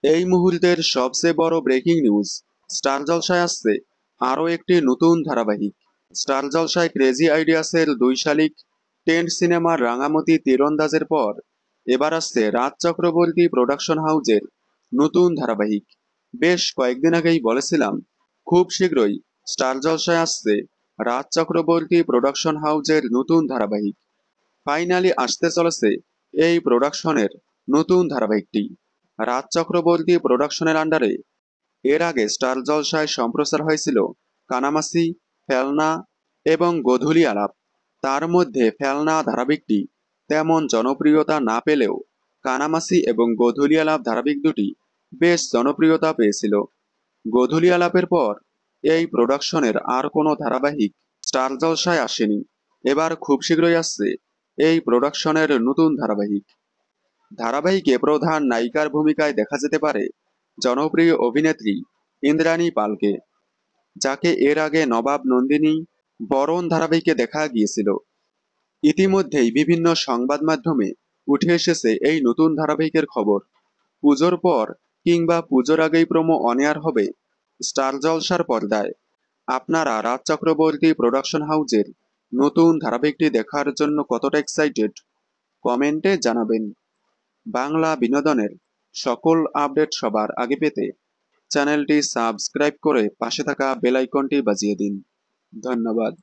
এই মুহূর্তের সবচেয়ে বড় ব্রেকিং নিউজ, স্টার জলসায় আসছে আরও একটি নতুন ধারাবাহিক। স্টার জলসায় ক্রেজি আইডিয়াসের 2 শালিক টেন্ট সিনেমার রাঙামতি তীরন্দাজের পর এবার আসছে রাজ চক্রবর্তী প্রোডাকশন হাউজের নতুন ধারাবাহিক। বেশ কয়েকদিন আগেই বলেছিলাম খুব শীঘ্রই স্টার জলসায় আসছে রাজ চক্রবর্তী প্রোডাকশন হাউজের নতুন ধারাবাহিক। ফাইনালি আসতে চলেছে এই প্রোডাকশনের নতুন ধারাবাহিকটি। রাজ চক্রবর্তী প্রোডাকশনের আন্ডারে এর আগে স্টার জলসায় সম্প্রচার হয়েছিল কানামাসি, ফেলনা এবং গোধূলি আলাপ। তার মধ্যে ফেলনা ধারাবাহিকটি তেমন জনপ্রিয়তা না পেলেও কানামাসি এবং গোধূলি আলাপ ধারাবাহিক দুটি বেশ জনপ্রিয়তা পেয়েছিল। গোধূলি আলাপের পর এই প্রোডাকশনের আর কোনো ধারাবাহিক স্টার জলসায় আসেনি। এবার খুব শীঘ্রই আসছে এই প্রোডাকশনের নতুন ধারাবাহিক। ধারাবাহিকে প্রধান নায়িকার ভূমিকায় দেখা যেতে পারে জনপ্রিয় অভিনেত্রী ইন্দ্রাণী পালকে, যাকে এর আগে নবাব নন্দিনী, বরণ ধারাবাহিকে দেখা গিয়েছিল। ইতিমধ্যেই বিভিন্ন সংবাদ মাধ্যমে উঠে এসেছে এই নতুন ধারাবাহিকের খবর। পুজোর পর কিংবা পুজোর আগেই প্রোমো অন এয়ার হবে স্টার জলসার পর্দায়। আপনারা রাজ চক্রবর্তী প্রোডাকশন হাউজের নতুন ধারাবাহিকটি দেখার জন্য কতটা এক্সাইটেড কমেন্টে জানাবেন। বাংলা বিনোদনের সকল আপডেট সবার আগে পেতে চ্যানেলটি সাবস্ক্রাইব করে পাশে থাকা বেল আইকনটি বাজিয়ে দিন। ধন্যবাদ।